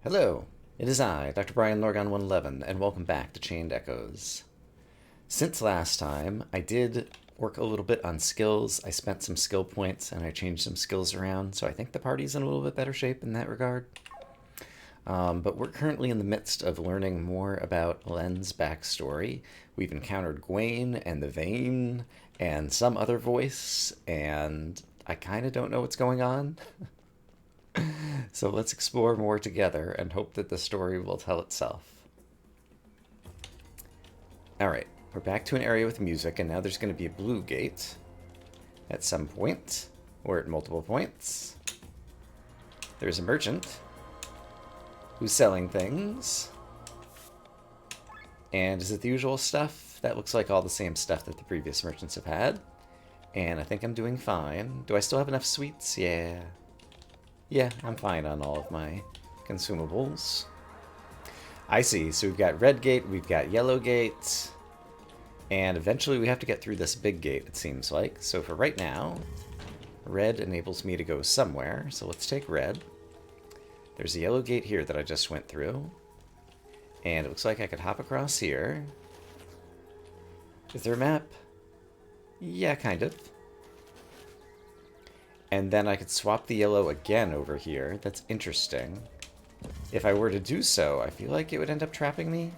Hello, it is I, Dr. Brian Lorgon 111, and welcome back to Chained Echoes. Since last time, I did work a little bit on skills. I spent some skill points and I changed some skills around, so I think the party's in a little bit better shape in that regard. But we're currently in the midst of learning more about Len's backstory. We've encountered Gwaine and the Vein and some other voice, and I kind of don't know what's going on. So let's explore more together and hope that the story will tell itself. Alright, we're back to an area with music, and now there's going to be a blue gate at some point, or at multiple points. There's a merchant who's selling things. And is it the usual stuff? That looks like all the same stuff that the previous merchants have had. And I think I'm doing fine. Do I still have enough sweets? Yeah. Yeah, I'm fine on all of my consumables. I see. So we've got red gate, we've got yellow gate, and eventually we have to get through this big gate, it seems like. So for right now, red enables me to go somewhere. So let's take red. There's a yellow gate here that I just went through. And it looks like I could hop across here. Is there a map? Yeah, kind of. And then I could swap the yellow again over here. That's interesting. If I were to do so, I feel like it would end up trapping me.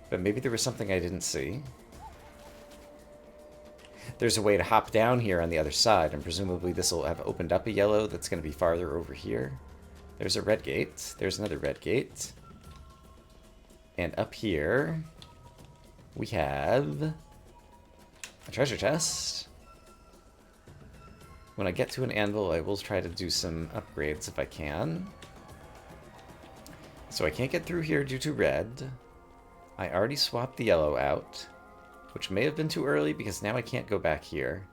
But maybe there was something I didn't see. There's a way to hop down here on the other side, and presumably this will have opened up a yellow that's going to be farther over here. There's a red gate. There's another red gate. And up here, we have a treasure chest. When I get to an anvil, I will try to do some upgrades if I can. So I can't get through here due to red. I already swapped the yellow out, which may have been too early because now I can't go back here.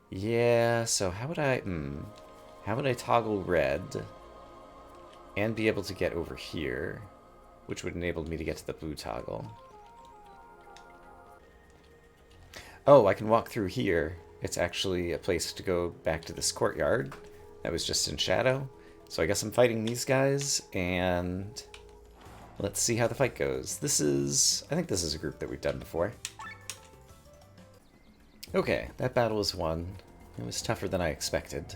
Yeah, so how would I toggle red and be able to get over here, which would enable me to get to the blue toggle? Oh, I can walk through here. It's actually a place to go back to this courtyard that was just in shadow. So I guess I'm fighting these guys, and let's see how the fight goes. I think this is a group that we've done before. Okay, that battle was won. It was tougher than I expected.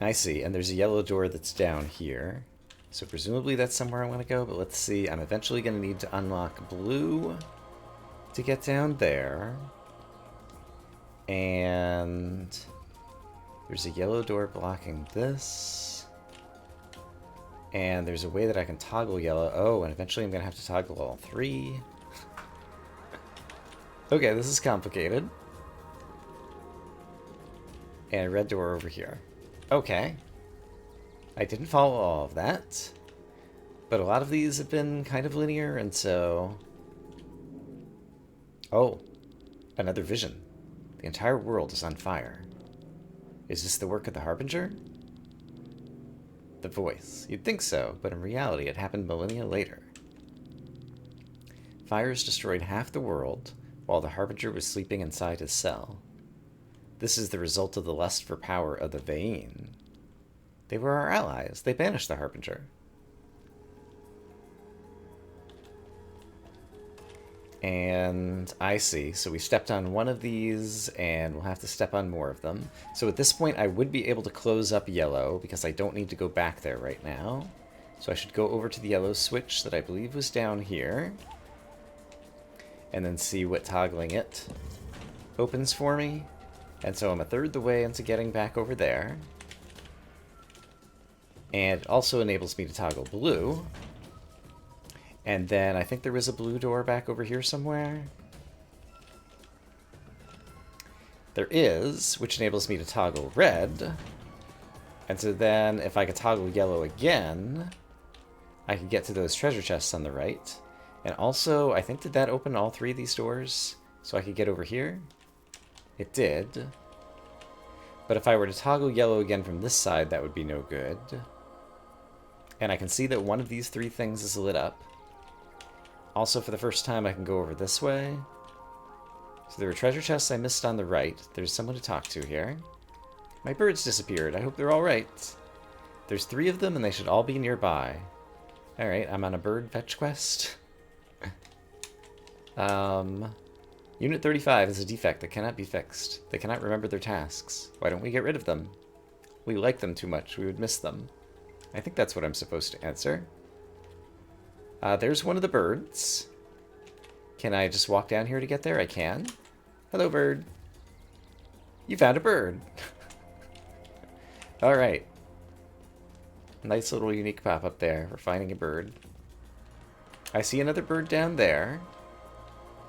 I see, and there's a yellow door that's down here. So presumably that's somewhere I want to go, but let's see. I'm eventually going to need to unlock blue to get down there. And there's a yellow door blocking this. And there's a way that I can toggle yellow. Oh, and eventually I'm going to have to toggle all three. Okay, this is complicated. And a red door over here. Okay. I didn't follow all of that. But a lot of these have been kind of linear, and so... Oh, another vision. The entire world is on fire. Is this the work of the Harbinger? The voice. You'd think so, but in reality it happened millennia later. Fires destroyed half the world, while the Harbinger was sleeping inside his cell. This is the result of the lust for power of the Vein. They were our allies. They banished the Harbinger. And I see. So we stepped on one of these, and we'll have to step on more of them. So at this point, I would be able to close up yellow, because I don't need to go back there right now. So I should go over to the yellow switch that I believe was down here. And then see what toggling it opens for me. And so I'm a third the way into getting back over there. And it also enables me to toggle blue. And then I think there was a blue door back over here somewhere. There is, which enables me to toggle red. And so then if I could toggle yellow again, I could get to those treasure chests on the right. And also, I think, did that open all three of these doors so I could get over here? It did. But if I were to toggle yellow again from this side, that would be no good. And I can see that one of these three things is lit up. Also, for the first time, I can go over this way. So there were treasure chests I missed on the right. There's someone to talk to here. My birds disappeared. I hope they're all right. There's 3 of them, and they should all be nearby. Alright, I'm on a bird fetch quest. Unit 35 is a defect that cannot be fixed. They cannot remember their tasks. Why don't we get rid of them? We like them too much. We would miss them. I think that's what I'm supposed to answer. There's one of the birds. Can I just walk down here to get there? I can. Hello, bird. You found a bird. Alright. Nice little unique pop-up there for finding a bird. I see another bird down there.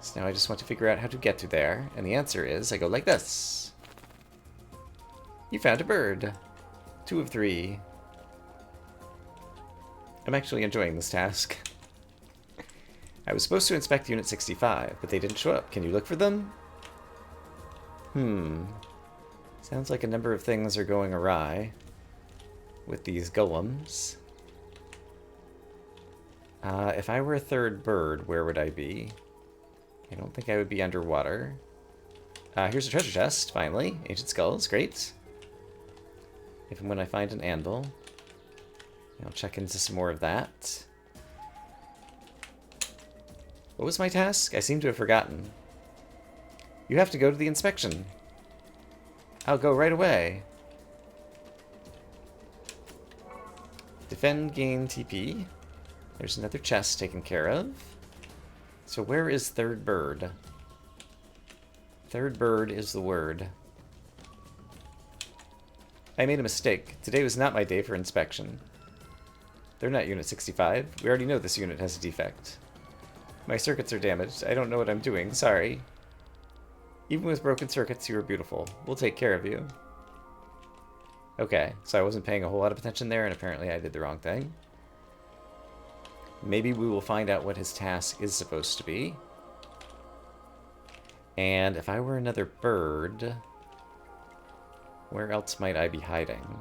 So now I just want to figure out how to get to there. And the answer is, I go like this. You found a bird. 2 of 3. I'm actually enjoying this task. I was supposed to inspect Unit 65, but they didn't show up. Can you look for them? Sounds like a number of things are going awry with these golems. If I were a 3rd bird, where would I be? I don't think I would be underwater. Here's a treasure chest, finally. Ancient skulls, great. If and when I find an anvil, I'll check into some more of that. What was my task? I seem to have forgotten. You have to go to the inspection. I'll go right away. Defend, gain TP. There's another chest taken care of. So where is 3rd bird? 3rd bird is the word. I made a mistake. Today was not my day for inspection. They're not Unit 65. We already know this unit has a defect. My circuits are damaged. I don't know what I'm doing. Sorry. Even with broken circuits, you are beautiful. We'll take care of you. Okay, so I wasn't paying a whole lot of attention there, and apparently I did the wrong thing. Maybe we will find out what his task is supposed to be. And if I were another bird, where else might I be hiding?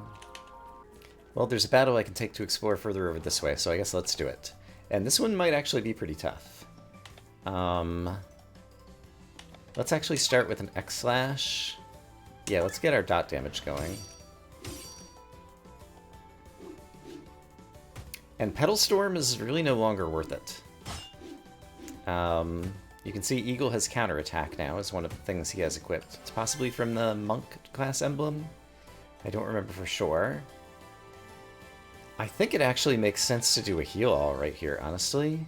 Well, there's a battle I can take to explore further over this way, so I guess let's do it. And this one might actually be pretty tough. Let's actually start with an X/. Yeah, let's get our dot damage going. And Petal Storm is really no longer worth it. You can see Eagle has counterattack now as one of the things he has equipped. It's possibly from the Monk class emblem. I don't remember for sure. I think it actually makes sense to do a heal all right here, honestly.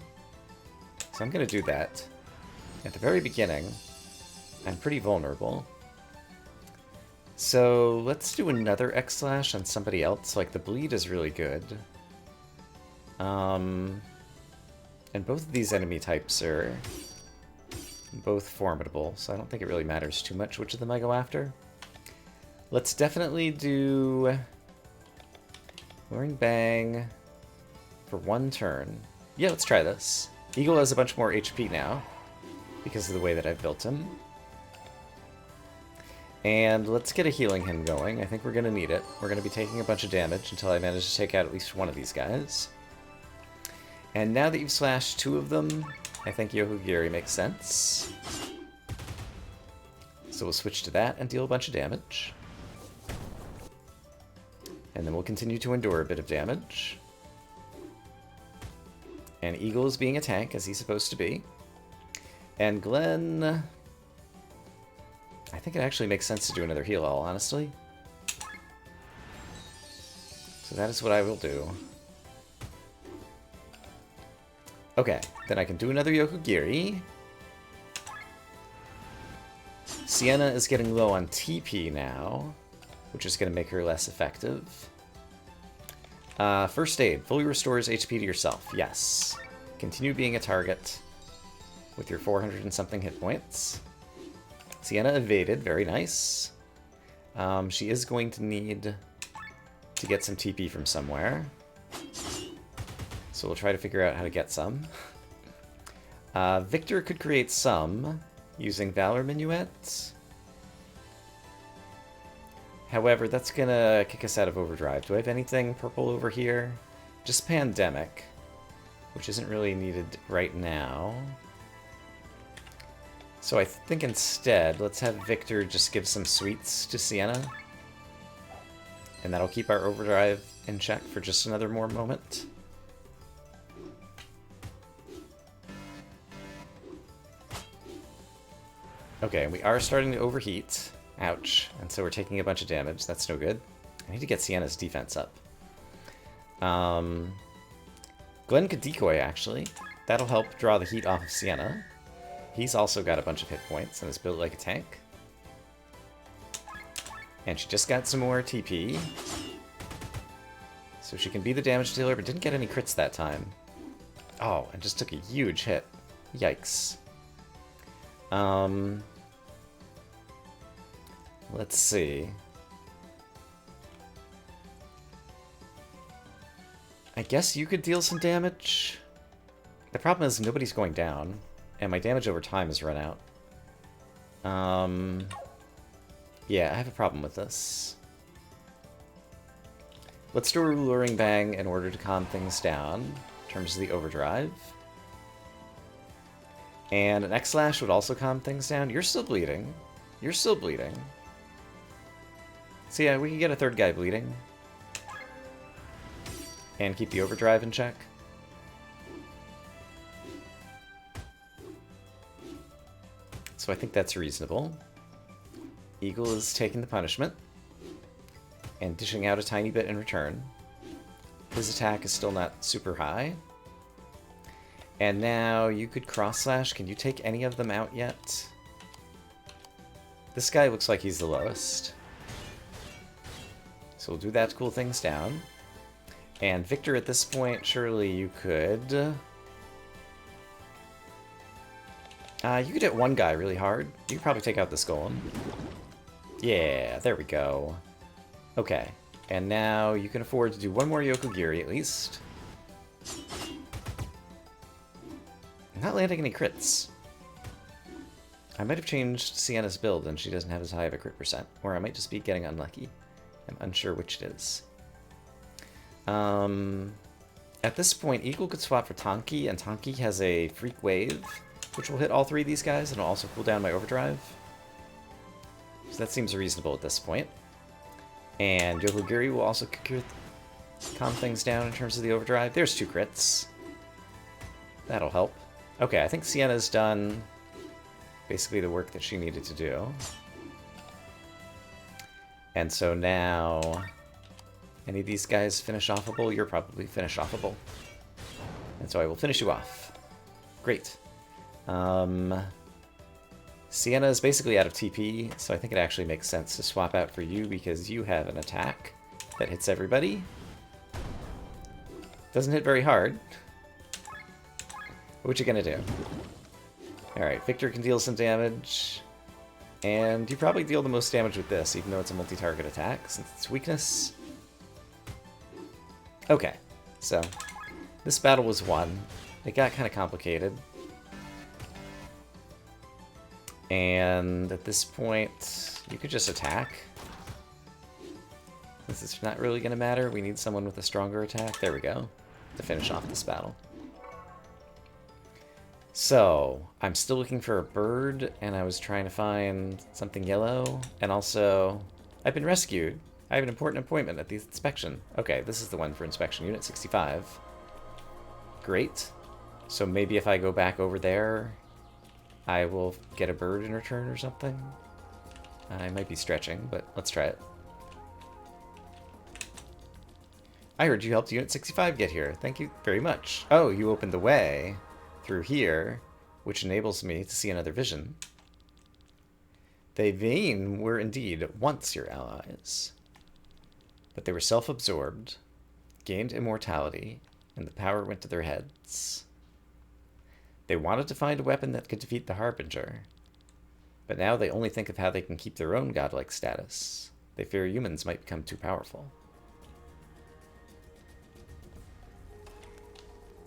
So I'm going to do that. At the very beginning, I'm pretty vulnerable. So let's do another X/ on somebody else. Like, the bleed is really good. And both of these enemy types are both formidable, so I don't think it really matters too much which of them I go after. Let's definitely do Luring Bang for 1 turn. Yeah, let's try this. Eagle has a bunch more HP now because of the way that I've built him. And let's get a healing hymn going. I think we're going to need it. We're going to be taking a bunch of damage until I manage to take out at least one of these guys. And now that you've slashed 2 of them, I think Yohugiri makes sense. So we'll switch to that and deal a bunch of damage. And then we'll continue to endure a bit of damage. And Eagle is being a tank, as he's supposed to be. And Glenn... I think it actually makes sense to do another heal all, honestly. So that is what I will do. Okay, then I can do another Yokogiri. Sienna is getting low on TP now, which is going to make her less effective. First aid. Fully restores HP to yourself. Yes. Continue being a target with your 400 and something hit points. Sienna evaded. Very nice. She is going to need to get some TP from somewhere. So we'll try to figure out how to get some. Victor could create some using Valor Minuet. However, that's gonna kick us out of Overdrive. Do I have anything purple over here? Just Pandemic, which isn't really needed right now. So I think instead, let's have Victor just give some sweets to Sienna. And that'll keep our overdrive in check for just another more moment. Okay, we are starting to overheat. Ouch. And so we're taking a bunch of damage. That's no good. I need to get Sienna's defense up. Glenn could decoy, actually. That'll help draw the heat off of Sienna. He's also got a bunch of hit points and is built like a tank. And she just got some more TP. So she can be the damage dealer, but didn't get any crits that time. Oh, and just took a huge hit. Yikes. Let's see. I guess you could deal some damage. The problem is nobody's going down, and my damage over time has run out. Yeah, I have a problem with this. Let's do a Luring Bang in order to calm things down in terms of the overdrive. And an X-Slash would also calm things down. You're still bleeding. You're still bleeding. So yeah, we can get a third guy bleeding. And keep the overdrive in check. So I think that's reasonable. Eagle is taking the punishment. And dishing out a tiny bit in return. His attack is still not super high. And now you could cross-slash. Can you take any of them out yet? This guy looks like he's the lowest. So we'll do that to cool things down. And Victor, at this point, surely you could... you could hit one guy really hard. You could probably take out this golem. Yeah, there we go. Okay, and now you can afford to do one more Yokogiri at least. I'm not landing any crits. I might have changed Sienna's build and she doesn't have as high of a crit percent. Or I might just be getting unlucky. I'm unsure which it is. At this point, Eagle could swap for Tonki, and Tonki has a Freak Wave, which will hit all three of these guys, and will also cool down my overdrive. So that seems reasonable at this point. And Yokogiri will also calm things down in terms of the overdrive. There's 2 crits. That'll help. Okay, I think Sienna's done basically the work that she needed to do. And so now... Any of these guys finish offable? You're probably finish offable. And so I will finish you off. Great. Sienna is basically out of TP, so I think it actually makes sense to swap out for you because you have an attack that hits everybody. Doesn't hit very hard. What you gonna do? Alright, Victor can deal some damage. And you probably deal the most damage with this, even though it's a multi-target attack, since it's weakness. Okay, so this battle was won. It got kind of complicated. And at this point, you could just attack. This is not really going to matter. We need someone with a stronger attack. There we go. To finish off this battle. So, I'm still looking for a bird, and I was trying to find something yellow. And also, I've been rescued. I have an important appointment at the inspection. Okay, this is the one for inspection. Unit 65. Great. So maybe if I go back over there, I will get a bird in return or something. I might be stretching, but let's try it. I heard you helped Unit 65 get here. Thank you very much. Oh, you opened the way through here, which enables me to see another vision. The Vayne were indeed once your allies. But they were self-absorbed, gained immortality, and the power went to their heads. They wanted to find a weapon that could defeat the Harbinger, but now they only think of how they can keep their own godlike status. They fear humans might become too powerful.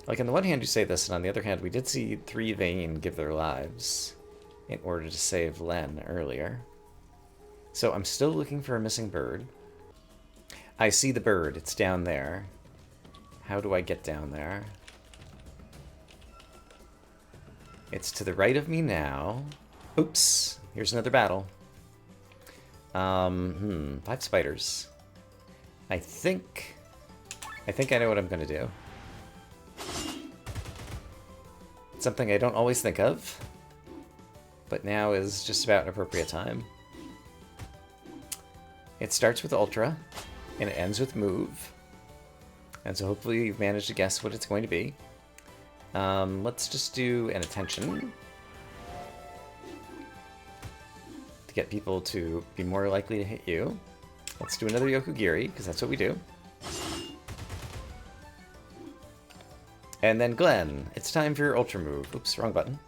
Like, on the one hand you say this, and on the other hand we did see 3 Vayne give their lives in order to save Len earlier. So I'm still looking for a missing bird. I see the bird. It's down there. How do I get down there? It's to the right of me now. Oops. Here's another battle. 5 spiders. I think I know what I'm going to do. It's something I don't always think of, but now is just about an appropriate time. It starts with Ultra, and it ends with Move. And so hopefully you've managed to guess what it's going to be. Let's just do an Attention to get people to be more likely to hit you. Let's do another Yokugiri, because that's what we do. And then Glenn, it's time for your Ultra move. Oops, wrong button.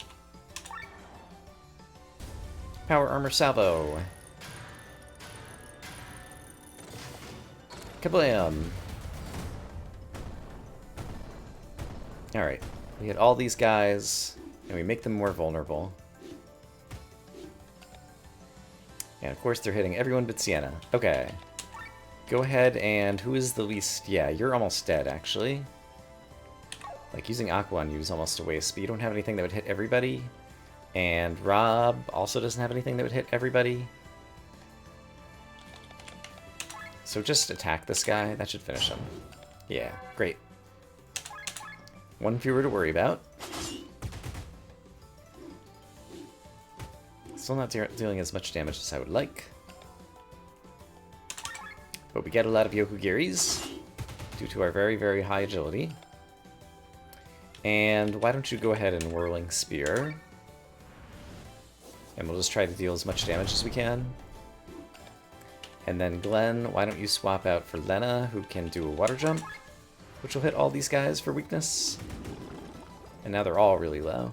Power Armor Salvo. Kablam! Alright, we hit all these guys, and we make them more vulnerable. And of course they're hitting everyone but Sienna. Okay. Go ahead and... who is the least... yeah, you're almost dead, actually. Like, using Aqua on you is almost a waste, but you don't have anything that would hit everybody. And Rob also doesn't have anything that would hit everybody. So just attack this guy. That should finish him. Yeah, great. One fewer to worry about. Still not dealing as much damage as I would like. But we get a lot of Yokugiris due to our very, very high agility. And why don't you go ahead and Whirling Spear. And we'll just try to deal as much damage as we can. And then Glenn, why don't you swap out for Lena, who can do a Water Jump, which will hit all these guys for weakness. And now they're all really low.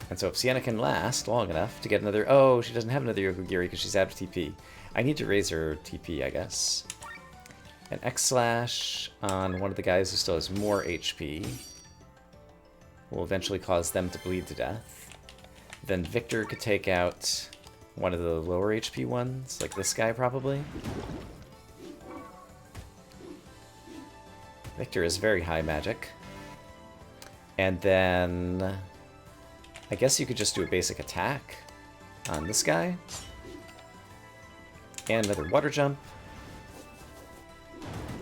And so if Sienna can last long enough to get another... oh, she doesn't have another Yokugiri because she's out of TP. I need to raise her TP, I guess. An X-Slash on one of the guys who still has more HP will eventually cause them to bleed to death. Then Victor could take out one of the lower HP ones, like this guy probably. Victor is very high magic. And then I guess you could just do a basic attack on this guy. And another Water Jump.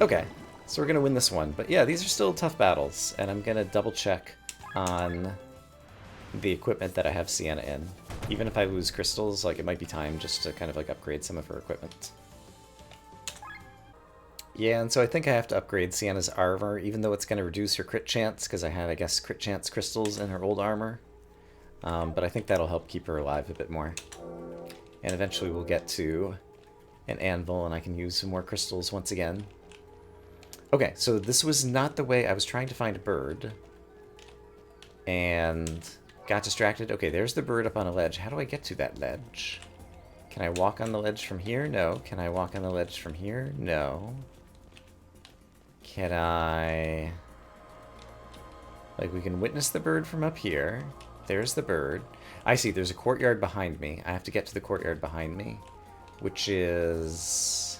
Okay, so we're going to win this one. But yeah, these are still tough battles, and I'm going to double check on the equipment that I have Sienna in. Even if I lose crystals, like, it might be time just to kind of like upgrade some of her equipment. Yeah, and so I think I have to upgrade Sienna's armor, even though it's going to reduce her crit chance, because I had, I guess, crit chance crystals in her old armor. But I think that'll help keep her alive a bit more. And eventually we'll get to an anvil, and I can use some more crystals once again. Okay, so this was not the way I was trying to find a bird. And got distracted. Okay, there's the bird up on a ledge. How do I get to that ledge? Can I walk on the ledge from here? No. Can I walk on the ledge from here? No. Can I... like, we can witness the bird from up here. There's the bird. I see, there's a courtyard behind me. I have to get to the courtyard behind me, which is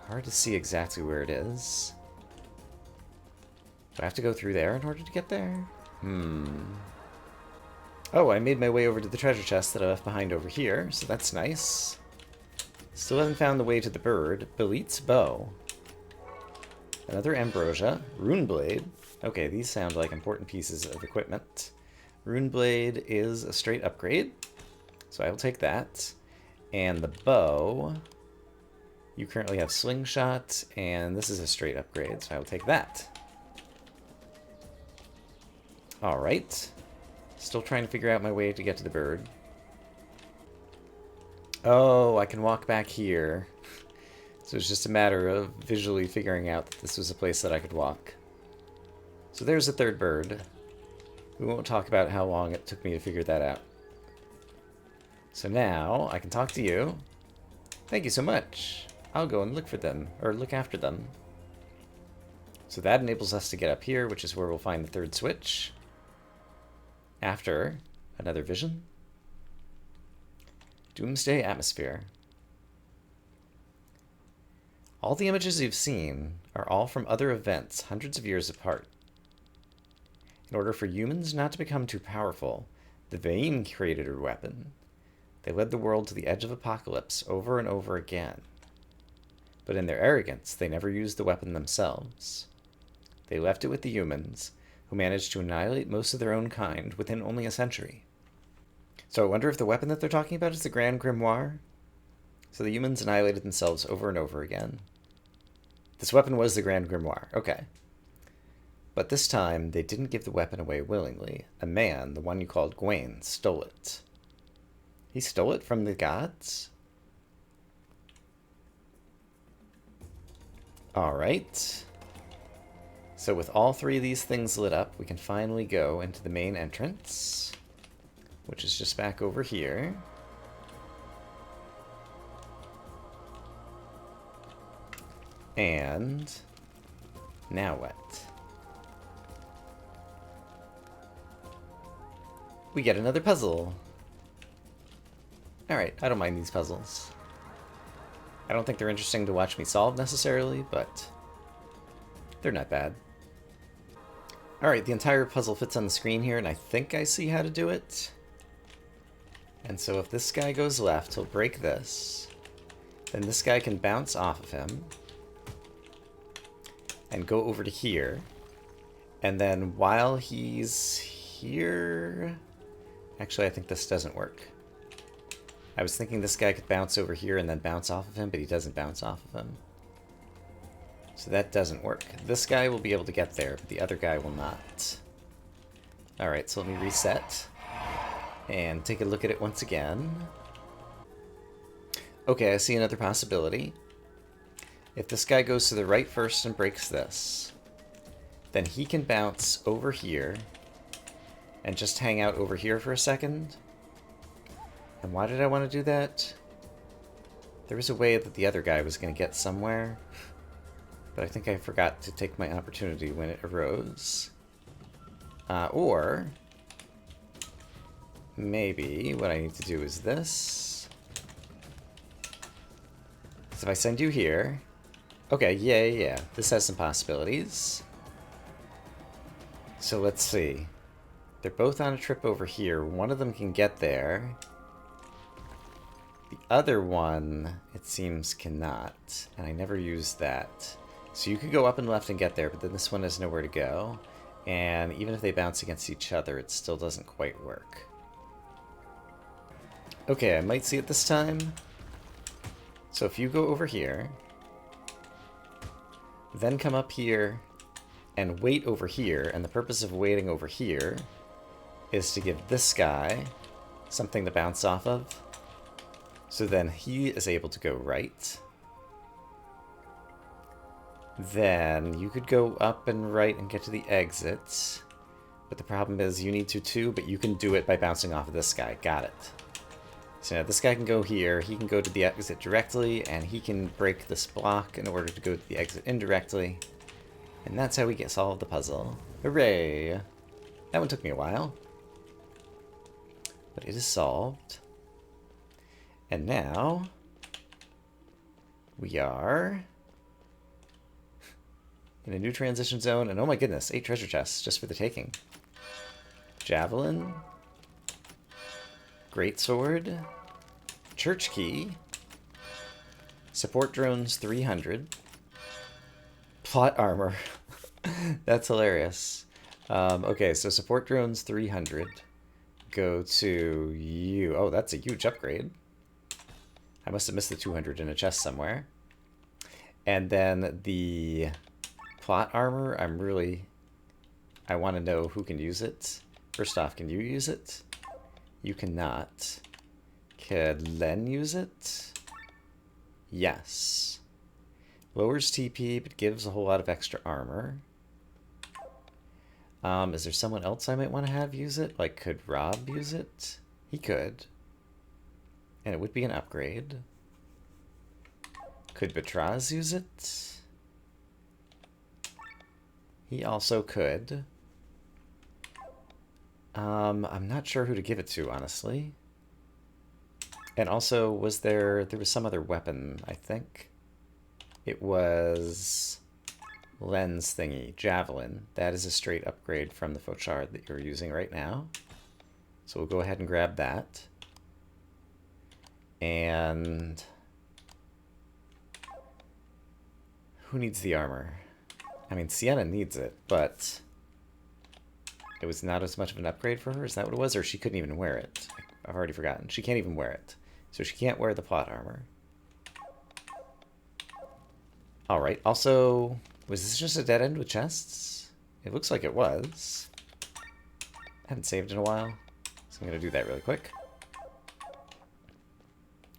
hard to see exactly where it is. Do I have to go through there in order to get there? Oh, I made my way over to the treasure chest that I left behind over here, so that's nice. Still haven't found the way to the bird. Belit's bow. Another ambrosia. Rune blade. Okay, these sound like important pieces of equipment. Rune blade is a straight upgrade, so I will take that. And the bow. You currently have slingshot, and this is a straight upgrade, so I will take that. Alright. Still trying to figure out my way to get to the bird. Oh, I can walk back here. So it's just a matter of visually figuring out that this was a place that I could walk. So there's a third bird. We won't talk about how long it took me to figure that out. So now I can talk to you. Thank you so much. I'll go and look for them, or look after them. So that enables us to get up here, which is where we'll find the third switch. After another vision. Doomsday Atmosphere. All the images you've seen are all from other events hundreds of years apart. In order for humans not to become too powerful, the Vain created a weapon. They led the world to the edge of apocalypse over and over again. but in their arrogance, they never used the weapon themselves. They left it with the humans, who managed to annihilate most of their own kind within only a century. So I wonder if the weapon that they're talking about is the Grand Grimoire? So the humans annihilated themselves over and over again. This weapon was the Grand Grimoire. Okay. But this time, they didn't give the weapon away willingly. A man, the one you called Gwaine, stole it. He stole it from the gods? Alright. So with all three of these things lit up, we can finally go into the main entrance, which is just back over here. And now what? We get another puzzle. Alright, I don't mind these puzzles. I don't think they're interesting to watch me solve necessarily, but they're not bad. Alright, the entire puzzle fits on the screen here, and I think I see how to do it. And so if this guy goes left, he'll break this. Then this guy can bounce off of him and go over to here. And then while he's here... Actually, I think this doesn't work. I was thinking this guy could bounce over here and then bounce off of him, but he doesn't bounce off of him. So that doesn't work. This guy will be able to get there, but the other guy will not. Alright, so let me reset and take a look at it once again. Okay, I see another possibility. If this guy goes to the right first and breaks this, then he can bounce over here and just hang out over here for a second. And why did I want to do that? There was a way that the other guy was going to get somewhere, but I think I forgot to take my opportunity when it arose. Or maybe what I need to do is this. So if I send you here... Okay, yeah. This has some possibilities. So let's see. They're both on a trip over here. One of them can get there. The other one, it seems, cannot. And I never used that. So you could go up and left and get there, but then this one has nowhere to go. And even if they bounce against each other, it still doesn't quite work. Okay, I might see it this time. So if you go over here, then come up here and wait over here, and the purpose of waiting over here is to give this guy something to bounce off of. So then he is able to go right. Then you could go up and right and get to the exit. But the problem is you need to too, but you can do it by bouncing off of this guy. Got it. So now this guy can go here, he can go to the exit directly, and he can break this block in order to go to the exit indirectly. And that's how we get solved the puzzle. Hooray! That one took me a while. But it is solved. And now we are in a new transition zone, and oh my goodness, 8 treasure chests just for the taking. Javelin, greatsword, church key, support drones 300, plot armor. That's hilarious. Okay, so support drones 300 go to you. Oh, that's a huge upgrade. I must have missed the 200 in a chest somewhere. And then the plot armor, I want to know who can use it. First off, can you use it? You cannot. Could Len use it? Yes. Lowers TP, but gives a whole lot of extra armor. Is there someone else I might want to have use it? Like, could Rob use it? He could. And it would be an upgrade. Could Batraz use it? He also could. I'm not sure who to give it to, honestly. And also, there was some other weapon, I think. It was Len's thingy, Javelin. That is a straight upgrade from the Fauchard that you're using right now. So we'll go ahead and grab that. And Who needs the armor? I mean, Sienna needs it, but it was not as much of an upgrade for her. Is that what it was? Or she couldn't even wear it? I've already forgotten. She can't even wear it. So she can't wear the plot armor. Alright, also, was this just a dead end with chests? It looks like it was. I haven't saved in a while, so I'm going to do that really quick.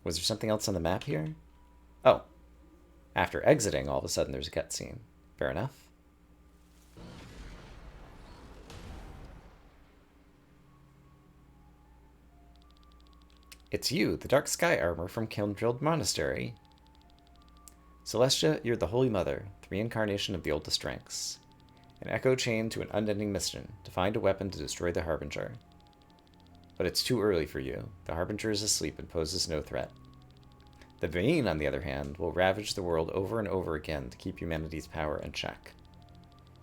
Was there something else on the map here? Oh. After exiting, all of a sudden there's a cutscene. Fair enough. It's you, the Dark Sky Armor from Kilndrilled Monastery. Celestia, you're the Holy Mother, the reincarnation of the oldest ranks. An echo chained to an unending mission, to find a weapon to destroy the Harbinger. But it's too early for you. The Harbinger is asleep and poses no threat. The Vane, on the other hand, will ravage the world over and over again to keep humanity's power in check.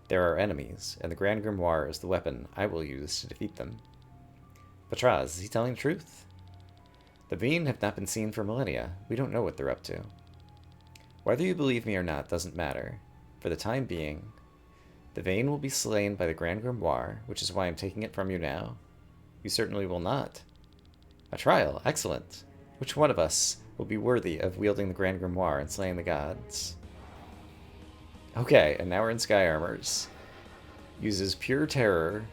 There are enemies, and the Grand Grimoire is the weapon I will use to defeat them. Patraz, is he telling the truth? The Vane have not been seen for millennia. We don't know what they're up to. Whether you believe me or not doesn't matter. For the time being, the Vane will be slain by the Grand Grimoire, which is why I'm taking it from you now. You certainly will not. A trial, excellent. Which one of us will be worthy of wielding the Grand Grimoire and slaying the gods? Okay, and now we're in Sky Armors. Uses pure terror.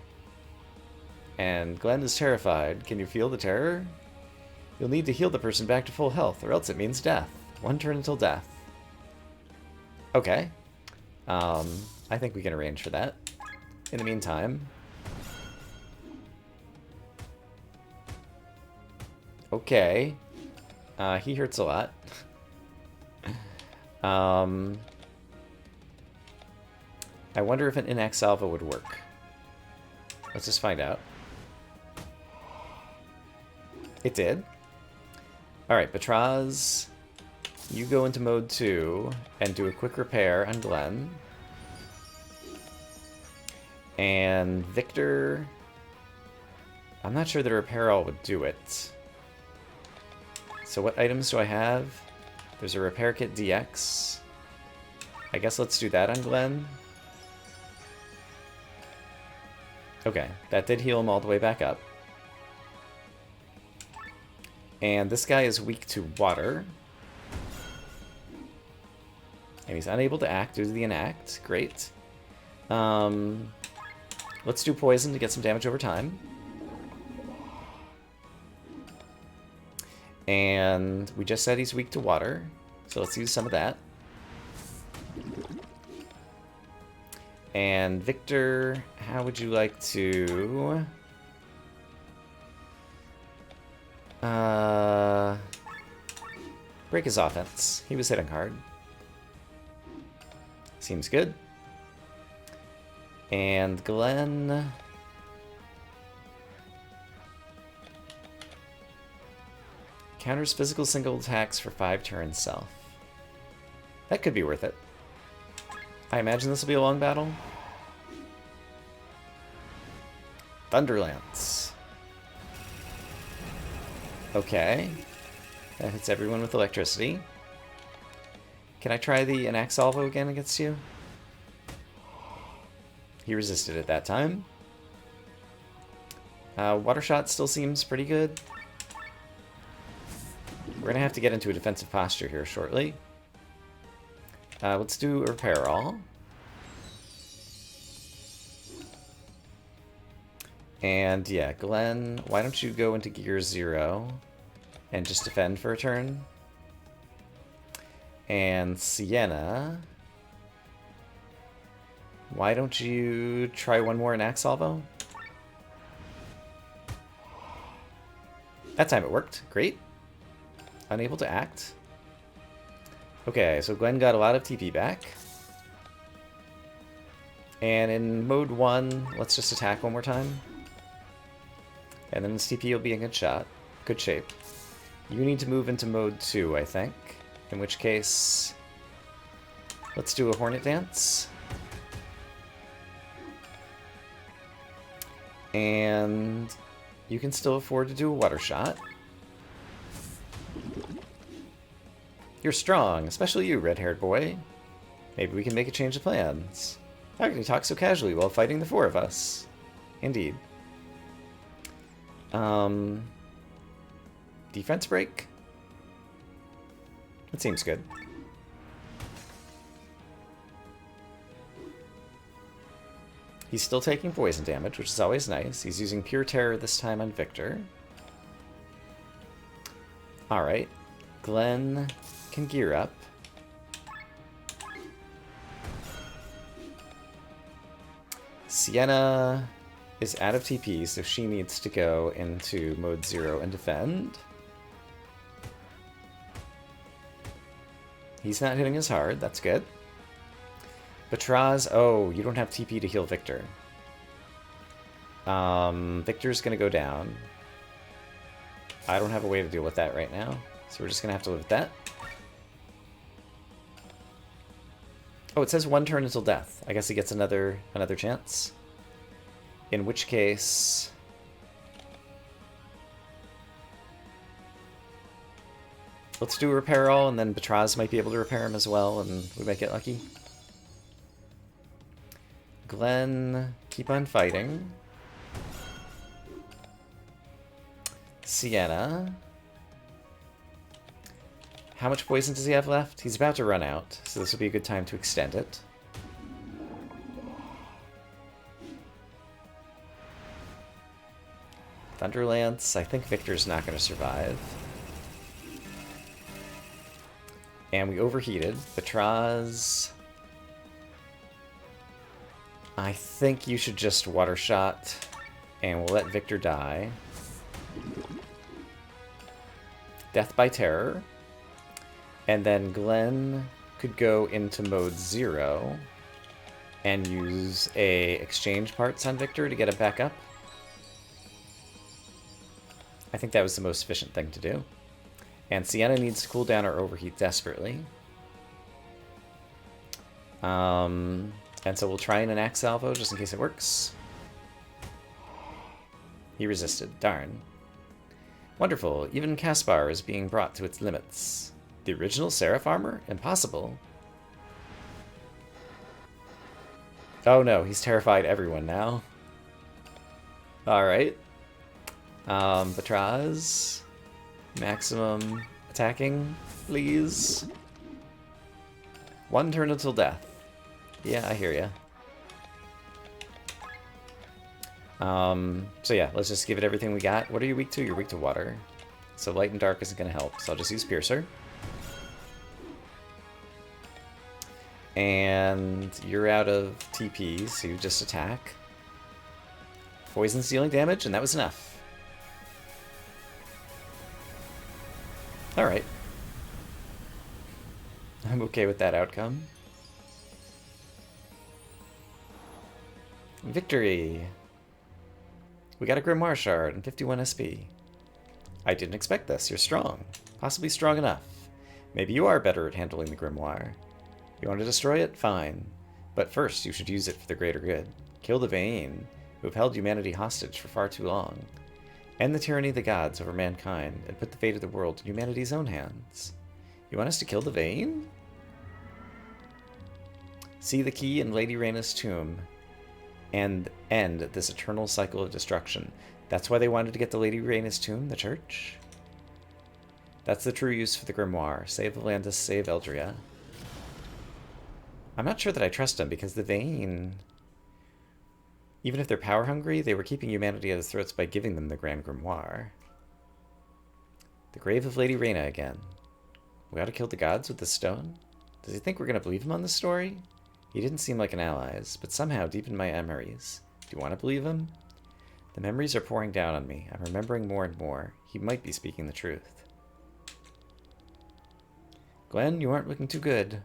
And Glenn is terrified. Can you feel the terror? You'll need to heal the person back to full health, or else it means death. One turn until death. Okay. I think we can arrange for that. In the meantime... Okay. He hurts a lot. I wonder if an inact salvo would work. Let's just find out. It did. Alright, Patraz, you go into mode 2 and do a quick repair on Glenn. And Victor, I'm not sure that a repair all would do it. So what items do I have? There's a repair kit DX. I guess let's do that on Glenn. Okay, that did heal him all the way back up. And this guy is weak to water. And he's unable to act due to the inact. Great. Let's do poison to get some damage over time. And we just said he's weak to water, so let's use some of that. And Victor, how would you like to... break his offense. He was hitting hard. Seems good. And Glenn... counters physical single attacks for 5 turns self. That could be worth it. I imagine this will be a long battle. Thunderlance. Okay. That hits everyone with electricity. Can I try the Enact Salvo again against you? He resisted it that time. Water Shot still seems pretty good. We're going to have to get into a defensive posture here shortly. Let's do a Repair All. And yeah, Glenn, why don't you go into Gear 0 and just defend for a turn? And Sienna, why don't you try one more Enact Salvo? That time it worked. Great. Unable to act. Okay, so Glenn got a lot of TP back. And in mode 1, let's just attack one more time. And then this TP will be in good shape. You need to move into mode 2, I think. In which case, let's do a Hornet Dance. And you can still afford to do a Water Shot. You're strong, especially you, red-haired boy. Maybe we can make a change of plans. How can he talk so casually while fighting the four of us? Indeed. Defense break? That seems good. He's still taking poison damage, which is always nice. He's using Pure Terror this time on Victor. Alright. Glenn can gear up. Sienna is out of TP, so she needs to go into mode 0 and defend. He's not hitting as hard, that's good. Batraz, oh, you don't have TP to heal Victor. Victor's gonna go down. I don't have a way to deal with that right now, so we're just gonna have to live with that. Oh, it says 1 turn until death. I guess he gets another chance. In which case... let's do a repair all, and then Batraz might be able to repair him as well, and we might get lucky. Glenn, keep on fighting. Sienna. How much poison does he have left? He's about to run out, so this will be a good time to extend it. Thunderlance. I think Victor's not going to survive. And we overheated. Batraz. I think you should just Water Shot, and we'll let Victor die. Death by Terror. And then Glenn could go into mode 0 and use a exchange parts on Victor to get him back up. I think that was the most efficient thing to do. And Sienna needs to cool down or overheat desperately. And so we'll try an axe salvo just in case it works. He resisted. Darn. Wonderful. Even Caspar is being brought to its limits. The original Seraph armor? Impossible. Oh no, he's terrified everyone now. Alright. Batraz. Maximum attacking, please. 1 turn until death. Yeah, I hear ya. So yeah, let's just give it everything we got. What are you weak to? You're weak to water. So light and dark isn't going to help, so I'll just use Piercer. And you're out of TP, so you just attack. Poison's dealing damage, and that was enough. Alright. I'm okay with that outcome. Victory! We got a Grimoire Shard and 51 SP. I didn't expect this. You're strong. Possibly strong enough. Maybe you are better at handling the Grimoire. You want to destroy it? Fine. But first, you should use it for the greater good. Kill the Vayne, who have held humanity hostage for far too long. End the tyranny of the gods over mankind, and put the fate of the world in humanity's own hands. You want us to kill the Vayne? See the key in Lady Reyna's tomb, and end this eternal cycle of destruction. That's why they wanted to get the Lady Reyna's tomb, the church? That's the true use for the Grimoire. Save Atlantis, save Eldria. I'm not sure that I trust them, because the Vayne... even if they're power-hungry, they were keeping humanity at its throats by giving them the Grand Grimoire. The grave of Lady Reyna again. We ought to kill the gods with the stone? Does he think we're going to believe him on this story? He didn't seem like an allies, but somehow deep in my memories. Do you want to believe him? The memories are pouring down on me. I'm remembering more and more. He might be speaking the truth. Glenn, you aren't looking too good.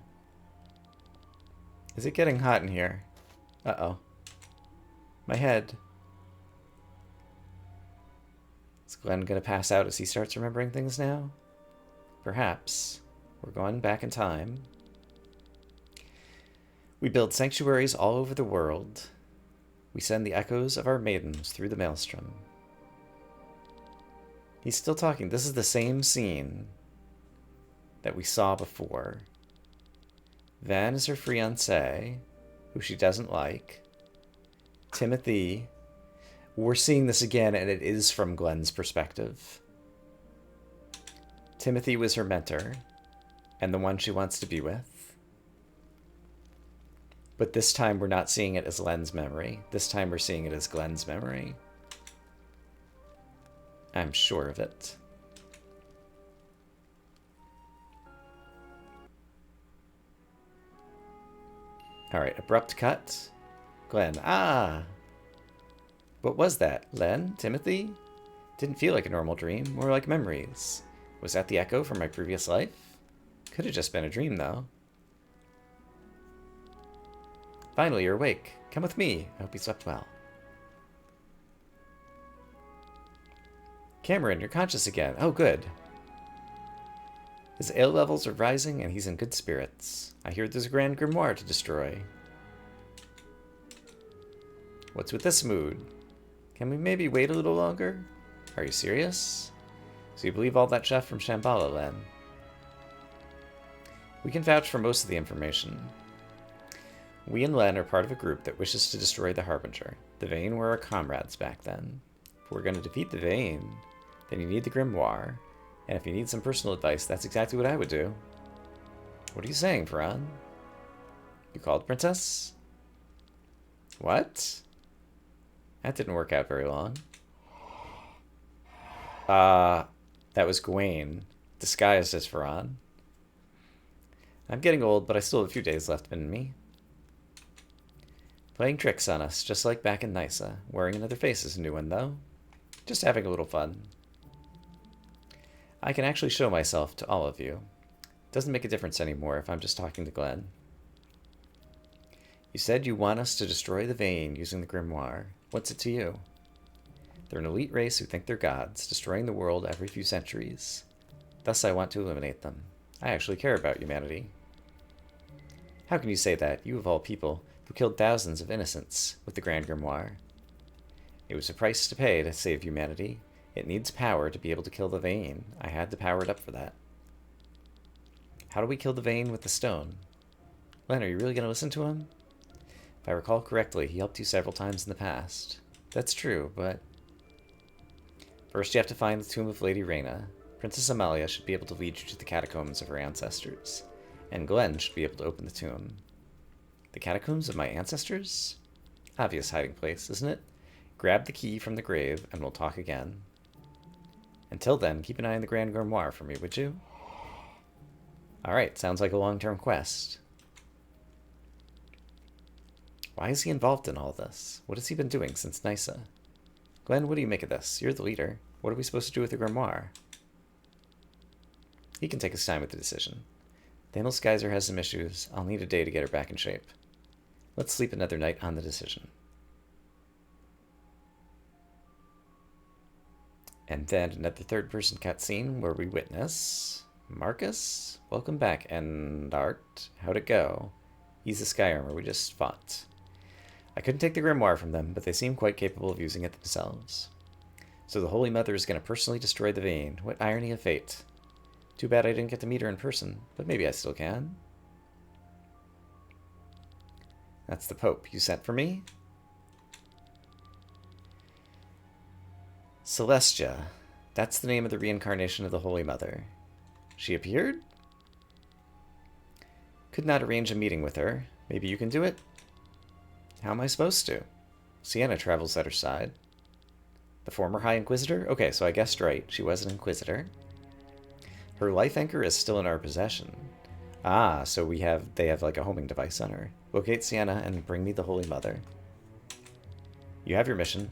Is it getting hot in here? Uh-oh. My head. Is Glenn gonna pass out as he starts remembering things now? Perhaps. We're going back in time. We build sanctuaries all over the world. We send the echoes of our maidens through the maelstrom. He's still talking. This is the same scene that we saw before. Van is her fiancé, who she doesn't like. Timothy. We're seeing this again, and it is from Glenn's perspective. Timothy was her mentor, and the one she wants to be with. But this time we're not seeing it as Len's memory. This time we're seeing it as Glenn's memory. I'm sure of it. Alright, abrupt cut. Glenn. Ah! What was that? Len? Timothy? Didn't feel like a normal dream, more like memories. Was that the echo from my previous life? Could have just been a dream, though. Finally, you're awake. Come with me. I hope you slept well. Cameron, you're conscious again. Oh, good. His ale levels are rising, and he's in good spirits. I hear there's a grand grimoire to destroy. What's with this mood? Can we maybe wait a little longer? Are you serious? So you believe all that stuff from Shambhala, Len? We can vouch for most of the information. We and Len are part of a group that wishes to destroy the Harbinger. The Vane were our comrades back then. If we're going to defeat the Vane, then you need the grimoire. And if you need some personal advice, that's exactly what I would do. What are you saying, Faran? You called Princess? What? That didn't work out very long. That was Gawain, disguised as Faran. I'm getting old, but I still have a few days left in me. Playing tricks on us, just like back in Nysa. Wearing another face is a new one, though. Just having a little fun. I can actually show myself to all of you. Doesn't make a difference anymore if I'm just talking to Glenn. You said you want us to destroy the Vane using the grimoire. What's it to you? They're an elite race who think they're gods, destroying the world every few centuries. Thus I want to eliminate them. I actually care about humanity. How can you say that, you of all people, who killed thousands of innocents with the Grand Grimoire? It was a price to pay to save humanity. It needs power to be able to kill the Vane. I had to power it up for that. How do we kill the Vane with the stone? Len, are you really going to listen to him? If I recall correctly, he helped you several times in the past. That's true, but... First you have to find the tomb of Lady Reyna. Princess Amalia should be able to lead you to the catacombs of her ancestors. And Glenn should be able to open the tomb. The catacombs of my ancestors? Obvious hiding place, isn't it? Grab the key from the grave, and we'll talk again. Until then, keep an eye on the Grand Grimoire for me, would you? Alright, sounds like a long-term quest. Why is he involved in all this? What has he been doing since Nysa? Glenn, what do you make of this? You're the leader. What are we supposed to do with the grimoire? He can take his time with the decision. Daniel Geyser has some issues. I'll need a day to get her back in shape. Let's sleep another night on the decision. And then another third-person cutscene where we witness... Marcus? Welcome back, Endart. How'd it go? He's the Sky Armor we just fought. I couldn't take the grimoire from them, but they seem quite capable of using it themselves. So the Holy Mother is going to personally destroy the Vane. What irony of fate. Too bad I didn't get to meet her in person, but maybe I still can. That's the Pope. You sent for me? Celestia. That's the name of the reincarnation of the Holy Mother. She appeared? Could not arrange a meeting with her. Maybe you can do it? How am I supposed to? Sienna travels at her side. The former High Inquisitor? Okay, so I guessed right. She was an Inquisitor. Her life anchor is still in our possession. Ah, so they have like a homing device on her. Locate Sienna and bring me the Holy Mother. You have your mission.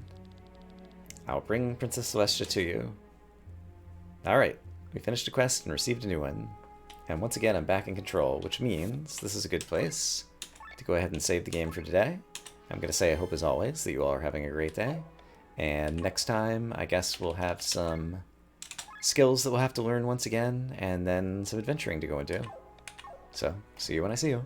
I'll bring Princess Celestia to you. Alright, we finished a quest and received a new one. And once again, I'm back in control, which means this is a good place to go ahead and save the game for today. I'm going to say I hope, as always, that you all are having a great day. And next time, I guess we'll have some skills that we'll have to learn once again, and then some adventuring to go and do. So, see you when I see you.